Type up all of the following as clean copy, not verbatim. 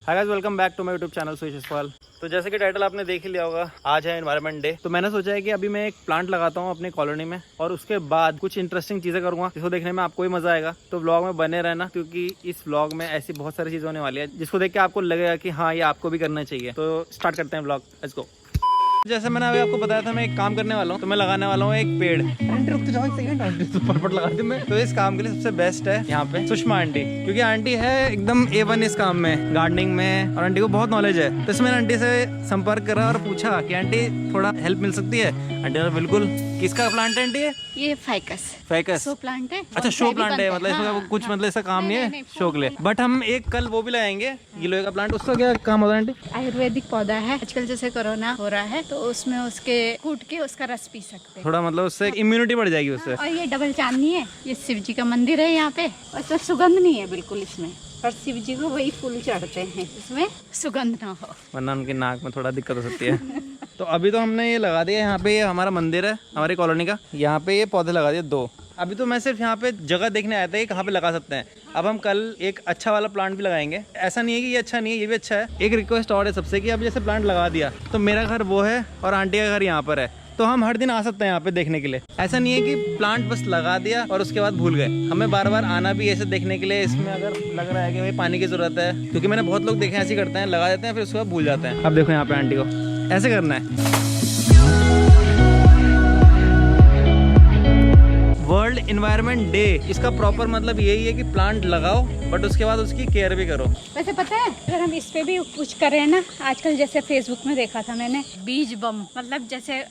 Hi guys, welcome back to my YouTube channel Suyash Jaswal. तो जैसे कि टाइटल आपने देख ही लिया होगा, आज है एनवायरनमेंट डे। तो मैंने सोचा है कि अभी मैं एक प्लांट लगाता हूँ अपनी कॉलोनी में और उसके बाद कुछ इंटरेस्टिंग चीजें करूंगा जिसको देखने में आपको भी मजा आएगा। तो व्लॉग में बने रहना, क्योंकि इस व्लॉग में ऐसी बहुत सारी चीजें होने वाली है जिसको देख के आपको लगेगा कि हाँ, ये आपको भी करना चाहिए। तो स्टार्ट करते हैं व्लॉग, लेट्स गो। जैसे मैंने अभी आपको बताया था, मैं एक काम करने वाला हूँ। तो मैं लगाने वाला हूँ एक पेड़। आंटी रुक तो जाओ एक सेकंड, फटफट लगा दूं मैं। तो इस काम के लिए सबसे बेस्ट है यहाँ पे सुषमा आंटी, क्योंकि आंटी है एकदम A1 इस काम में, गार्डनिंग में, और आंटी को बहुत नॉलेज है। तो इसमें आंटी से संपर्क करा और पूछा कि आंटी थोड़ा हेल्प मिल सकती है। आंटी ने बिल्कुल। किसका प्लांट है आंटी? ये फाइकस शो प्लांट है। अच्छा, शो प्लांट है, मतलब इसमें कुछ मतलब ऐसा काम नहीं है शो के लिए। बट हम एक कल वो भी लगाएंगे गिलोय का प्लांट। उसका क्या काम होता है आंटी? आयुर्वेदिक पौधा है। आजकल जैसे कोरोना हो रहा है तो उसमें उसके कूट के उसका रस पी सकते हैं। थोड़ा मतलब उससे इम्यूनिटी बढ़ जाएगी उससे। और ये डबल चांदनी है। ये शिव जी का मंदिर है यहाँ पे। और तो सुगंध नहीं है बिल्कुल इसमें, पर शिव जी को वही फूल चढ़ते हैं, इसमें सुगंध ना हो, वरना उनकी नाक में थोड़ा दिक्कत हो सकती है। तो अभी तो हमने ये लगा दिया यहाँ पे। ये हमारा मंदिर है हमारी कॉलोनी का। यहाँ पे ये पौधे लगा दिए 2। अभी तो मैं सिर्फ यहाँ पे जगह देखने आया था कि कहाँ पे लगा सकते हैं। अब हम कल एक अच्छा वाला प्लांट भी लगाएंगे। ऐसा नहीं है कि ये अच्छा नहीं है, ये भी अच्छा है। एक रिक्वेस्ट और है सबसे कि अब जैसे प्लांट लगा दिया तो मेरा घर वो है और आंटी का घर यहाँ पर है, तो हम हर दिन आ सकते हैं यहाँ पे देखने के लिए। ऐसा नहीं है कि प्लांट बस लगा दिया और उसके बाद भूल गए। हमें बार बार आना भी ऐसे देखने के लिए। इसमें अगर लग रहा है कि भाई पानी की जरूरत है, क्योंकि मैंने बहुत लोग देखे ऐसे करते हैं, लगा देते हैं फिर उसके बाद भूल जाते हैं। अब देखो यहाँ पे आंटी को ऐसे करना है। वर्ल्ड एनवायरनमेंट डे, इसका प्रॉपर मतलब यही है कि प्लांट लगाओ बट उसके बाद उसकी केयर भी करो। वैसे पता है, अगर हम इस पे भी कुछ करें ना, आजकल जैसे फेसबुक में देखा था मैंने, बीज बम, मतलब जैसे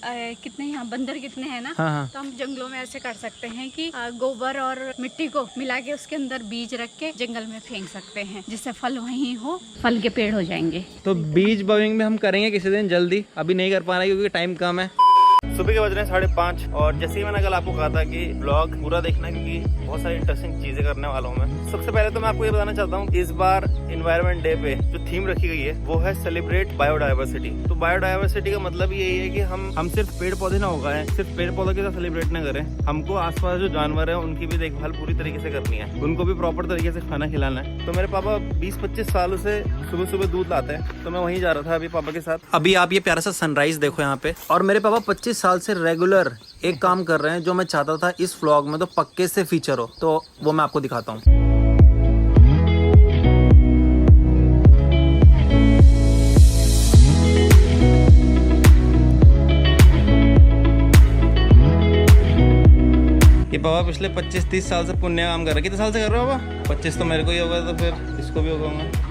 कितने यहाँ बंदर कितने हैं ना। हाँ। तो हम जंगलों में ऐसे कर सकते हैं कि गोबर और मिट्टी को मिला के उसके अंदर बीज रख के जंगल में फेंक सकते हैं, जिससे फल वहीं हो, फल के पेड़ हो जाएंगे। तो बीज बमिंग में हम करेंगे किसी दिन जल्दी, अभी नहीं कर पा रहे क्योंकि टाइम कम है। सुबह के बज रहे हैं 5:30 और जैसे ही मैंने कल आपको कहा था कि ब्लॉग पूरा देखना है क्योंकि बहुत सारी इंटरेस्टिंग चीजें करने वाला हूँ मैं। सबसे पहले तो मैं आपको ये बताना चाहता हूँ, इस बार एनवायरनमेंट डे पे जो थीम रखी गई है वो है सेलिब्रेट बायोडायवर्सिटी। तो बायोडायवर्सिटी का मतलब यही है कि हम सिर्फ पेड़ पौधे ना उगाएं, सिर्फ पेड़ पौधों के साथ सेलिब्रेट ना करें। हमको आसपास जो जानवर है उनकी भी देखभाल पूरी तरीके से करनी है, उनको भी प्रॉपर तरीके से खाना खिलाना है। तो मेरे पापा 20-25 सालों से सुबह सुबह दूध लाते हैं, तो मैं वहीं जा रहा था अभी पापा के साथ। अभी आप ये प्यारा सा सनराइज देखो यहाँ पे। और मेरे पापा 25 साल से रेगुलर एक काम कर रहे हैं जो मैं चाहता था इस व्लॉग में तो पक्के से फीचर हो, तो वो मैं आपको दिखाता हूँ। ये पापा पिछले 25-30 साल से पुण्य काम कर रहे हैं। कितने साल से कर रहे हो पापा? 25 तो मेरे को ही होगा, तो फिर इसको भी होगा।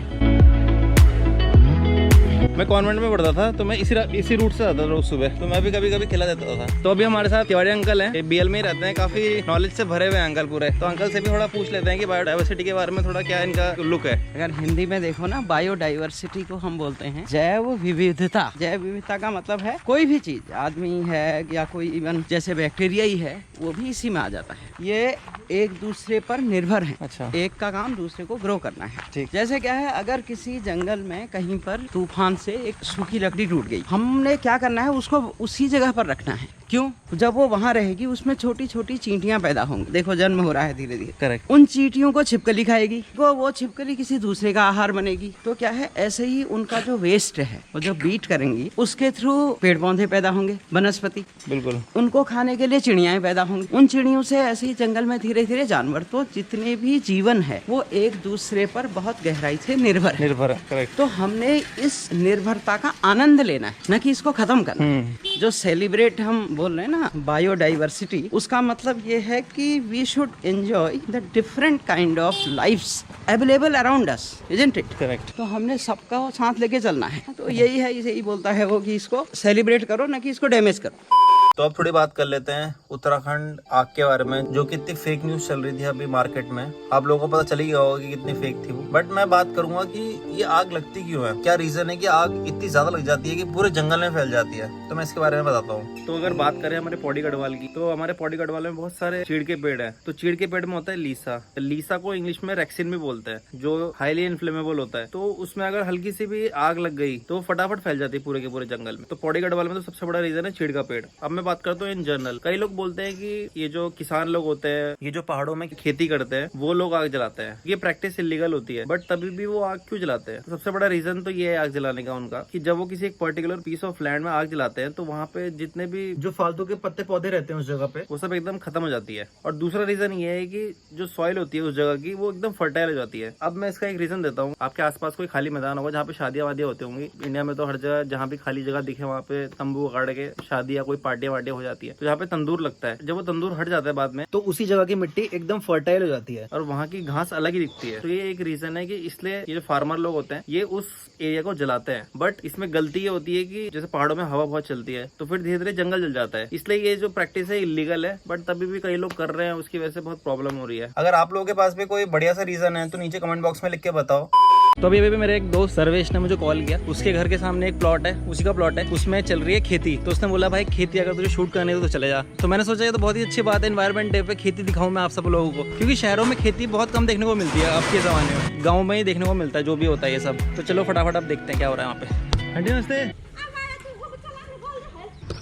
मैं कॉन्वेंट में पढ़ता था तो मैं इसी रूट से आता था रोज सुबह, तो मैं भी कभी कभी खिला देता था। तो अभी हमारे साथ तिवारी अंकल हैं, BL में ही रहते हैं, काफी नॉलेज से भरे हुए हैं अंकल पूरे। तो अंकल से भी थोड़ा पूछ लेते हैं कि बायोडायवर्सिटी के बारे में थोड़ा क्या इनका लुक है। अगर हिंदी में देखो ना, बायोडाइवर्सिटी को हम बोलते हैं जैव विविधता। जैव विविधता का मतलब है कोई भी चीज, आदमी है या कोई इवन जैसे बैक्टीरिया ही है, वो भी इसी में आ जाता है। ये एक दूसरे पर निर्भर है। अच्छा। एक का काम दूसरे को ग्रो करना है। ठीक। जैसे क्या है, अगर किसी जंगल में कहीं पर तूफान से एक सूखी लकड़ी टूट गई, हमने क्या करना है, उसको उसी जगह पर रखना है। क्यों? जब वो वहाँ रहेगी उसमें छोटी छोटी चींटियां पैदा होंगी। देखो जन्म हो रहा है धीरे धीरे। करेक्ट। उन चींटियों को छिपकली खाएगी, वो छिपकली किसी दूसरे का आहार बनेगी। तो क्या है, ऐसे ही उनका जो वेस्ट है वो जो बीट करेंगी उसके थ्रू पेड़ पौधे पैदा होंगे, वनस्पति। बिल्कुल। उनको खाने के लिए चिड़ियाएं पैदा होंगी। उन चिड़ियों से ऐसे ही जंगल में धीरे धीरे जानवर, तो जितने भी जीवन है वो एक दूसरे पर बहुत गहराई से निर्भर है। करेक्ट। तो हमने इस निर्भरता का आनंद लेना है, न कि इसको खत्म करना। जो सेलिब्रेट हम बोल रहे हैं ना बायोडाइवर्सिटी, उसका मतलब ये है कि we should enjoy the different kind of lifes available around us, isn't it? Correct. तो हमने सबका साथ लेके चलना है। तो यही है, यही बोलता है वो कि इसको सेलिब्रेट करो, न कि इसको डैमेज करो। तो अब थोड़ी बात कर लेते हैं उत्तराखंड आग के बारे में, जो कितनी फेक न्यूज चल रही थी अभी मार्केट में। आप लोगों को पता चल ही गया होगा कि कितनी फेक थी वो। बट मैं बात करूंगा कि ये आग लगती क्यों है, क्या रीजन है कि आग इतनी ज्यादा लग जाती है कि पूरे जंगल में फैल जाती है। तो मैं इसके बारे में बताता हूँ। तो अगर बात करें हमारे पौड़ी गढ़वाल की, तो हमारे पौड़ी गढ़वाल में बहुत सारे चीड़ के पेड़ है। तो चीड़ के पेड़ में होता है लीसा को इंग्लिश में रेक्सिन भी बोलते हैं, जो हाईली इन्फ्लेमेबल होता है। तो उसमें अगर हल्की सी भी आग लग गई तो फटाफट फैल जाती है पूरे के पूरे जंगल में। तो पौड़ी गढ़वाल में तो सबसे बड़ा रीजन है चीड़ का पेड़। अब मैं बात करता हूँ इन जनरल। कई लोग बोलते हैं कि ये जो किसान लोग होते हैं, ये जो पहाड़ों में खेती करते हैं, वो लोग आग जलाते हैं। ये प्रैक्टिस इलीगल होती है, बट तभी भी वो आग क्यों जलाते हैं? तो सबसे बड़ा रीजन तो ये है आग जलाने का उनका, कि जब वो किसी एक पर्टिकुलर पीस ऑफ लैंड में आग जलाते हैं तो वहाँ पे जितने भी जो फालतू के पत्ते पौधे रहते हैं उस जगह पे, वो सब एकदम खत्म हो जाती है। और दूसरा रीजन ये है कि जो सॉइल होती है उस जगह की, वो एकदम फर्टाइल हो जाती है। अब मैं इसका एक रीजन देता हूँ। आपके आसपास कोई खाली मैदान होगा जहाँ पे शादियां वादियां होती होंगी। इंडिया में तो हर जगह जहाँ भी खाली जगह दिखे वहाँ पे तंबू गाड़ के शादी या कोई पार्टियां वार्टियां हो जाती है। तो जहाँ पे तंदूर लगता है, जब वो तंदूर हट जाता है बाद में, तो उसी जगह की मिट्टी एकदम फर्टाइल हो जाती है और वहाँ की घास अलग ही दिखती है। तो ये एक रीजन है कि इसलिए ये जो फार्मर लोग होते हैं ये उस एरिया को जलाते हैं। बट इसमें गलती ये होती है कि जैसे पहाड़ों में हवा बहुत चलती है तो फिर धीरे धीरे जंगल जल जाता है। इसलिए ये जो प्रैक्टिस है इलीगल है, बट तभी भी कई लोग कर रहे हैं, उसकी वजह से बहुत प्रॉब्लम हो रही है। अगर आप लोगों के पास भी कोई बढ़िया सा रीजन है तो नीचे कमेंट बॉक्स में लिख के बताओ। तो अभी मेरे एक दोस्त सर्वेश ने मुझे कॉल किया। उसके घर के सामने एक प्लॉट है, उसी का प्लॉट है, उसमें चल रही है खेती। तो उसने बोला भाई खेती अगर तुझे शूट करनी है तो चले जा। तो मैंने सोचा ये तो बहुत ही अच्छी बात है, एनवायरमेंट डे पे खेती दिखाऊं मैं आप सब लोगों को, क्योंकि शहरों में खेती बहुत कम देखने को मिलती है अब के जमाने में। गाँव में ही देखने को मिलता है जो भी होता है ये सब। तो चलो फटाफट अब देखते हैं क्या हो रहा है वहाँ पे। आंटी नमस्ते।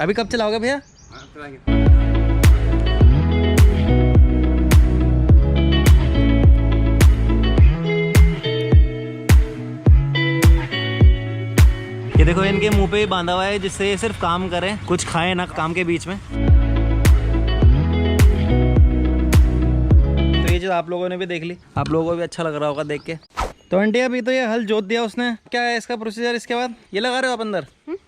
अभी कब चलाओगे भैया? ये देखो इनके मुंह पे बांधा हुआ है जिससे ये सिर्फ काम करें, कुछ खाएं ना काम के बीच में। तो ये जो आप लोगों ने भी देख ली, आप लोगों को भी अच्छा लग रहा होगा देख के। तो आंटी अभी तो ये हल जोत दिया उसने, क्या है इसका प्रोसीजर? इसके बाद ये लगा रहे हो आप अंदर?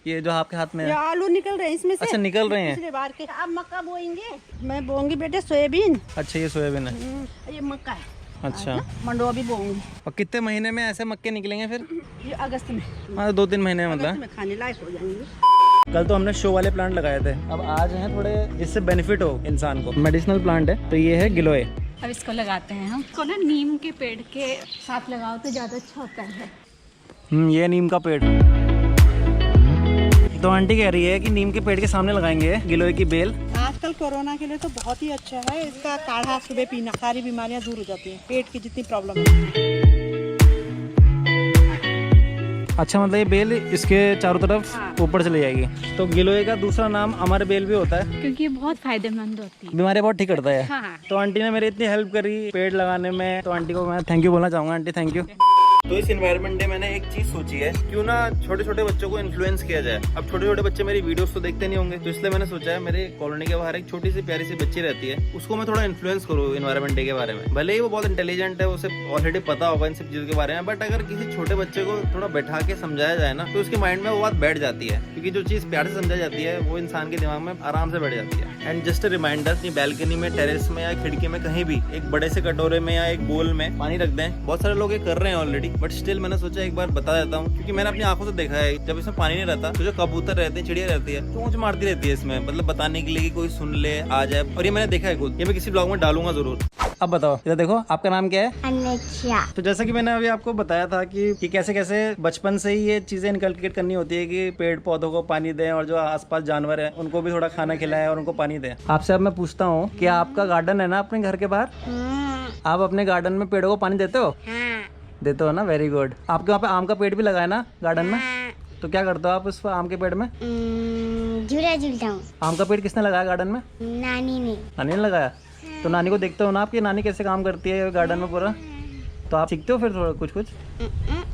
ये जो आपके हाथ में है, आलू निकल रहे हैं इसमें से। अच्छा निकल रहे हैं। पिछले बार के। अब मक्का बोएंगे। मैं बोऊंगी बेटे सोयाबीन। अच्छा ये सोयाबीन है। ये मक्का है। अच्छा मंडुआ भी बोऊंगी। और कितने महीने में ऐसे मक्के निकलेंगे फिर? ये अगस्त में। हाँ 2-3 महीने में अगस्त मतलब। में खाने लायक हो जाएंगे। कल तो हमने शो वाले प्लांट लगाए थे, अब आज हैं थोड़े जिससे बेनिफिट हो इंसान को। मेडिसिनल प्लांट है। तो ये है गिलोय। अब इसको लगाते हैं हम। इसको ना नीम के पेड़ के साथ लगाओ तो ज़्यादा अच्छा होता है। ये नीम का पेड़। तो आंटी कह रही है कि नीम के पेड़ के सामने लगाएंगे गिलोय की बेल। आजकल कोरोना के लिए तो बहुत ही अच्छा है। इसका काढ़ा सुबह पीना, सारी बीमारियां दूर हो जाती हैं, पेट की जितनी प्रॉब्लम है। अच्छा मतलब ये बेल इसके चारों तरफ ऊपर चली जाएगी। तो गिलोय का दूसरा नाम अमर बेल भी होता है, क्योंकि ये बहुत फायदेमंद होती है, बीमारियां बहुत ठीक करता है। हाँ। तो आंटी ने मेरी इतनी हेल्प करी पेड़ लगाने में, तो आंटी को मैं थैंक यू बोलना चाहूँगा। Aunty thank you. तो इस एनवायरनमेंट डे मैंने एक चीज सोची है, क्यों ना छोटे छोटे बच्चों को इन्फ्लुएंस किया जाए। अब छोटे छोटे बच्चे मेरी वीडियोस तो देखते नहीं होंगे, तो इसलिए मैंने सोचा है मेरे कॉलोनी के बाहर एक छोटी सी प्यारी सी बच्ची रहती है, उसको मैं थोड़ा इन्फ्लुएंस करूँ एनवायरनमेंट डे के बारे में। भले ही वो बहुत इंटेलिजेंट है, उसे ऑलरेडी पता होगा इन सब चीजों के बारे में, बट अगर किसी छोटे बच्चे को थोड़ा बैठा के समझाया जाए ना तो उसके माइंड में वो बात बैठ जाती है। क्योंकि जो चीज प्यार से समझाई जाती है वो इंसान के दिमाग में आराम से बैठ जाती है। एंड जस्ट अ रिमाइंडर, अपनी बैल्कनी में, टेरेस में या खिड़की में कहीं भी एक बड़े से कटोरे में या एक बोल में पानी रख दें। बहुत सारे लोग ये कर रहे हैं ऑलरेडी, बट स्टिल मैंने सोचा एक बार बता देता हूँ, क्योंकि मैंने अपनी आंखों से देखा है जब इसमें पानी नहीं रहता तो जो कबूतर रहते हैं, चिड़िया रहती है, चोंच मारती रहती है इसमें, मतलब बताने के लिए कि कोई सुन ले आ जाए। और ये मैंने देखा है खुद, ये मैं किसी ब्लॉग में डालूंगा जरूर। अब बताओ, इधर देखो, आपका नाम क्या है? अनैच्छा। तो जैसा कि मैंने अभी आपको बताया था कि कैसे कैसे बचपन से ही ये चीजें इनकलकेट करनी होती है कि पेड़ पौधों को पानी दें और जो आसपास जानवर है उनको भी थोड़ा खाना खिलाएं और उनको पानी दें। आपसे अब मैं पूछता हूँ कि आपका गार्डन है ना अपने घर के बाहर, आप अपने गार्डन में पेड़ों को पानी देते हो? देते हो ना, वेरी गुड। आपके वहाँ पे आम का पेड़ भी लगा है ना गार्डन में? तो क्या करते हो आप उस आम के पेड़ में? झूला झूलता हूँ। आम का पेड़ किसने लगाया गार्डन में? नानी ने। नानी ने लगाया? तो नानी को देखते हो ना आपकी नानी कैसे काम करती है गार्डन में पूरा, तो आप सीखते हो फिर थोड़ा कुछ कुछ?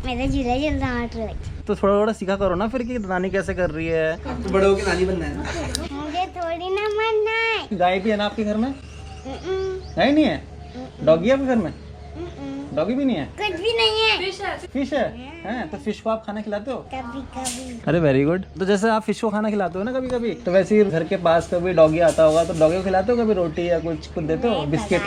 मैं तो झूला झूलता हूँ। तो थोड़ा थोड़ा सीखा करो ना फिर कि नानी कैसे कर रही है। तो बड़े होकर नानी बनना है ना? मुझे थोड़ी ना मनना है। गाय भी है ना आपके घर में? गाय नहीं है? डॉगी है आपके घर में? डॉगी भी नहीं है? कुछ भी नहीं है। फिश है? हैं? तो फिश को आप खाना खिलाते हो? कभी कभी। अरे वेरी गुड। तो जैसे आप फिश को खाना खिलाते हो ना कभी कभी, तो वैसे ही घर के पास कभी डॉगी आता होगा तो डॉगी को खिलाते हो कभी रोटी या कुछ देते हो? बिस्किट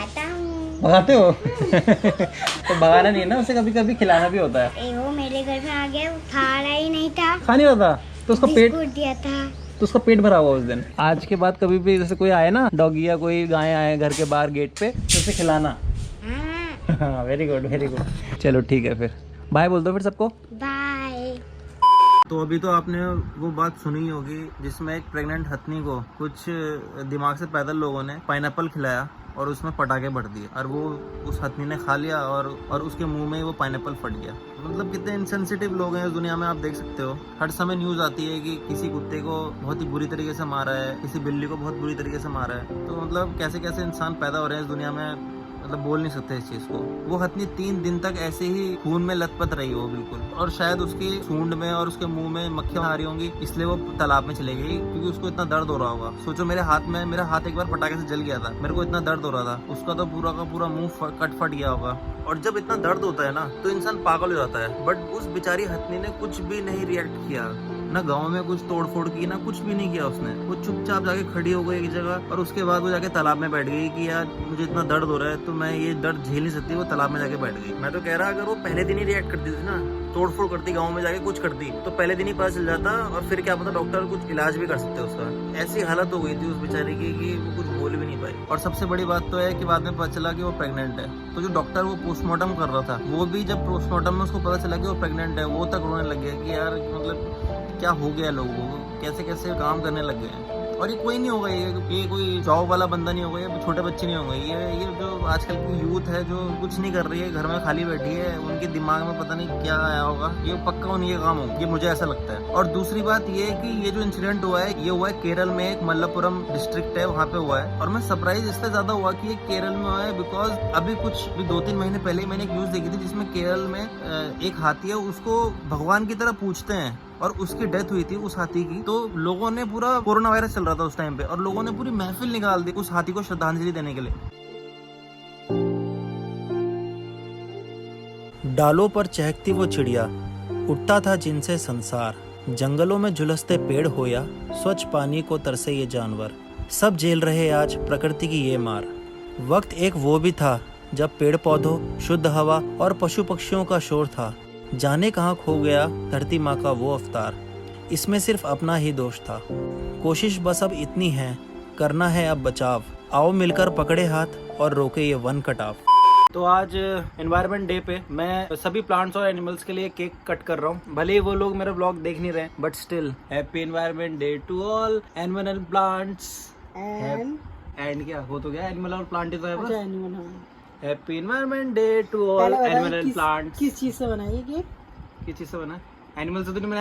भगाते हो? तो भगाना नहीं है ना उसे, कभी कभी खिलाना भी होता है। वो मेरे घर में आ गया, वो खा रहा ही नहीं था, खा नहीं होता तो उसका पेट, बिस्कुट दिया था तो उसका पेट भरा हुआ उस दिन। आज के बाद कभी भी जैसे कोई आए ना, डॉगी या कोई गाय आए घर के बाहर गेट पे, तो उसे खिलाना। हाँ वेरी गुड वेरी गुड। चलो ठीक है, फिर बाय बोल दो फिर सबको। बाय। तो अभी तो आपने वो बात सुनी होगी जिसमें एक प्रेग्नेंट हथनी को कुछ दिमाग से पैदल लोगों ने पाइनएप्पल खिलाया और उसमें पटाखे भर दिए और वो उस हथनी ने खा लिया और उसके मुंह में ही वो पाइनएप्पल फट गया। मतलब कितने इनसेंसिटिव लोग हैं इस दुनिया में, आप देख सकते हो। हर समय न्यूज़ आती है कि किसी कुत्ते को बहुत ही बुरी तरीके से मारा है, किसी बिल्ली को बहुत बुरी तरीके से मारा है। तो मतलब कैसे कैसे इंसान पैदा हो रहे हैं इस दुनिया में, मतलब बोल नहीं सकते इस चीज को। वो हथनी 3 दिन तक ऐसे ही खून में लथपथ रही हो बिल्कुल, और शायद उसकी सूंड में और उसके मुंह में मक्खियां आ रही होंगी, इसलिए वो तालाब में चले गई क्योंकि उसको इतना दर्द हो रहा होगा। सोचो मेरा हाथ एक बार पटाखे से जल गया था, मेरे को इतना दर्द हो रहा था, उसका तो पूरा का पूरा मुंह फट गया होगा। और जब इतना दर्द होता है ना तो इंसान पागल हो जाता है। बट उस बेचारी हथनी ने कुछ भी नहीं रिएक्ट किया, ना गांव में कुछ तोड़ फोड़ की, ना कुछ भी नहीं किया उसने। वो चुपचाप जाके खड़ी हो गई एक जगह और उसके बाद वो जाके तालाब में बैठ गई कि यार मुझे इतना दर्द हो रहा है तो मैं ये दर्द झेल नहीं सकती। वो तालाब में जाके बैठ गई। मैं तो कह रहा अगर वो पहले दिन ही रिएक्ट करती थी ना, तोड़ फोड़ करती, गाँव में जाके कुछ करती, तो पहले दिन ही पता चल जाता और फिर क्या पता डॉक्टर कुछ इलाज भी कर सकते उसका। ऐसी हालत हो गई थी उस बेचारी की कि वो कुछ बोल भी नहीं पाई। और सबसे बड़ी बात तो है कि बाद में पता चला कि वो प्रेग्नेंट है। तो जो डॉक्टर वो पोस्टमार्टम कर रहा था, वो भी जब पोस्टमार्टम में उसको पता चला कि वो प्रेग्नेंट है, वो तक रोने लग गया कि यार मतलब क्या हो गया लोगों को, कैसे कैसे काम करने लग गए हैं। और ये कोई नहीं होगा, ये कोई जॉब वाला बंदा नहीं होगा, ये छोटे बच्चे नहीं होंगे, ये जो आजकल की यूथ है जो कुछ नहीं कर रही है, घर में खाली बैठी है, उनके दिमाग में पता नहीं क्या आया होगा, ये पक्का उनके काम होगा, ये मुझे ऐसा लगता है। और दूसरी बात ये है कि ये जो इंसिडेंट हुआ है, ये हुआ है केरल में, एक मल्लपुरम डिस्ट्रिक्ट है, वहाँ पे हुआ है। और मैं सरप्राइज इसलिए ज्यादा हुआ कि ये केरल में हुआ है बिकॉज अभी 2-3 महीने पहले मैंने एक न्यूज देखी थी जिसमें केरल में एक हाथी है, उसको भगवान की तरह पूजते हैं और उसकी डेथ हुई थी उस हाथी की। तो लोगों ने पूरा कोरोना वायरस चल रहा था उस टाइम पे, और लोगों ने पूरी महफिल निकाल दी उस हाथी को श्रद्धांजलि देने के लिए। डालों पर चहकती वो चिड़िया, उठता था जिनसे संसार, जंगलों में झुलसते पेड़ हो या स्वच्छ पानी को तरसे ये जानवर, सब झेल रहे आज प्रकृति की ये मार। वक्त एक वो भी था जब पेड़ पौधों, शुद्ध हवा और पशु पक्षियों का शोर था। जाने कहाँ खो गया धरती माँ का वो अवतार, इसमें सिर्फ अपना ही दोष था। कोशिश बस अब इतनी है, करना है अब बचाव, आओ मिलकर पकड़े हाथ और रोके ये वन कटाव। तो आज एनवायरनमेंट डे पे मैं सभी प्लांट्स और एनिमल्स के लिए केक कट कर रहा हूँ। भले ही वो लोग मेरा ब्लॉग देख नहीं रहे, but still happy environment day to all animal and plants. And क्या हो तो गया, एनिमल और प्लांट ही तो है। Happy environment day to all animal and plants. किस चीज से बनाइए केक? किस चीज से बना? एनिमल से तो नहीं बना।